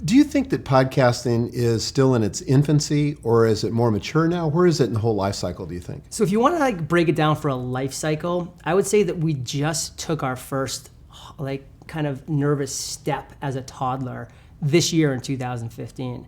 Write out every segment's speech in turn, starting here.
Do you think that podcasting is still in its infancy, or is it more mature now? Where is it in the whole life cycle, do you think? So if you want to break it down for a life cycle, I would say that we just took our first kind of nervous step as a toddler this year in 2015.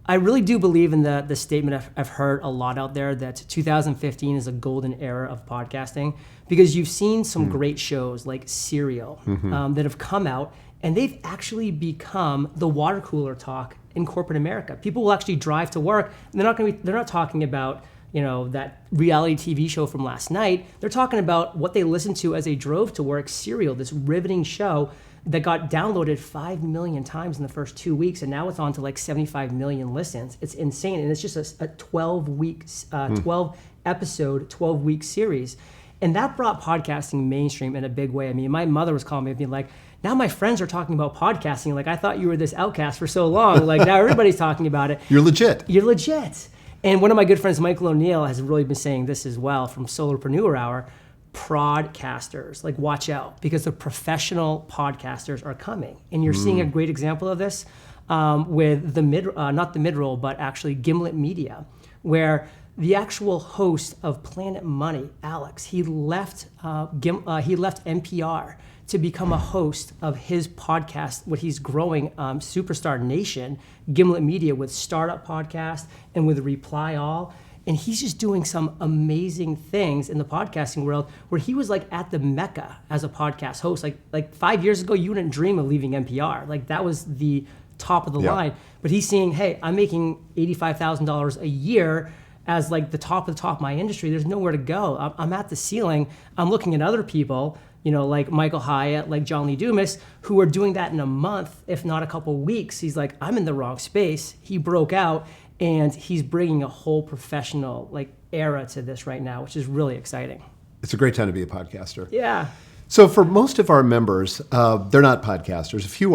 I really do believe in the statement I've heard a lot out there that 2015 is a golden era of podcasting, because you've seen some great shows like Serial that have come out, and they've actually become the water cooler talk in corporate America. People will actually drive to work, and they're not talking about that reality TV show from last night. They're talking about what they listened to as they drove to work, Serial, this riveting show that got downloaded 5 million times in the first 2 weeks, and now it's on to like 75 million listens. It's insane, and it's just a 12 episode, 12-week series. And that brought podcasting mainstream in a big way. I mean, my mother was calling me and being like, now my friends are talking about podcasting. Like, I thought you were this outcast for so long. Like, now everybody's talking about it. You're legit. You're legit. And one of my good friends, Michael O'Neill, has really been saying this as well from Solopreneur Hour. Prodcasters, like, watch out, because the professional podcasters are coming. And you're seeing a great example of this with not the mid-roll, but actually Gimlet Media, where the actual host of Planet Money, Alex, he left NPR to become a host of his podcast, what he's growing, Superstar Nation, Gimlet Media, with Startup Podcast and with Reply All. And he's just doing some amazing things in the podcasting world, where he was like at the Mecca as a podcast host. Like 5 years ago, you wouldn't dream of leaving NPR. Like, that was the top of the line. But he's saying, hey, I'm making $85,000 a year as like the top of the top of my industry. There's nowhere to go. I'm at the ceiling. I'm looking at other people, like Michael Hyatt, like John Lee Dumas, who are doing that in a month, if not a couple weeks. He's like, I'm in the wrong space. He broke out, and he's bringing a whole professional era to this right now, which is really exciting. It's a great time to be a podcaster. Yeah. So for most of our members, they're not podcasters. A few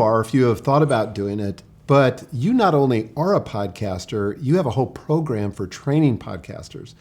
have thought about doing it, but you not only are a podcaster, you have a whole program for training podcasters.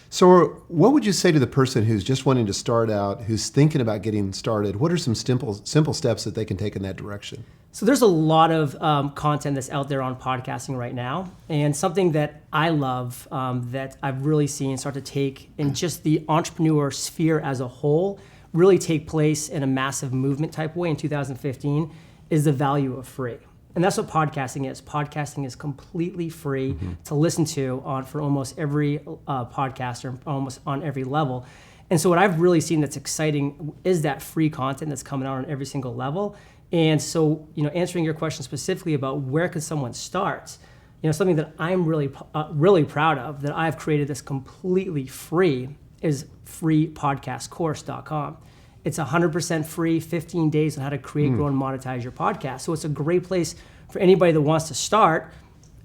So what would you say to the person who's just wanting to start out, who's thinking about getting started? What are some simple steps that they can take in that direction? So there's a lot of content that's out there on podcasting right now. And something that I love that I've really seen start to take in just the entrepreneur sphere as a whole, really take place in a massive movement type way in 2015, is the value of free. And that's what podcasting is. Podcasting is completely free to listen to for almost every podcaster, almost on every level. And so what I've really seen that's exciting is that free content that's coming out on every single level. And so, answering your question specifically about where can someone start, something that I'm really proud of, that I've created this completely free, is freepodcastcourse.com. It's 100% free, 15 days on how to create, grow, and monetize your podcast. So it's a great place for anybody that wants to start.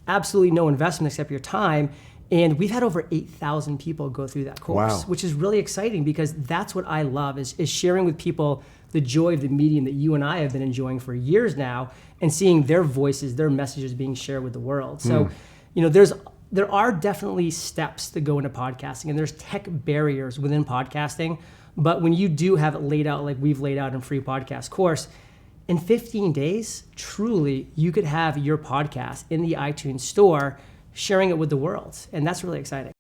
Absolutely no investment except your time. And we've had over 8,000 people go through that course, which is really exciting, because that's what I love, is sharing with people the joy of the medium that you and I have been enjoying for years now, and seeing their voices, their messages being shared with the world. So, there are definitely steps to go into podcasting, and there's tech barriers within podcasting. But when you do have it laid out like we've laid out in Free Podcast Course, in 15 days, truly, you could have your podcast in the iTunes store, sharing it with the world. And that's really exciting.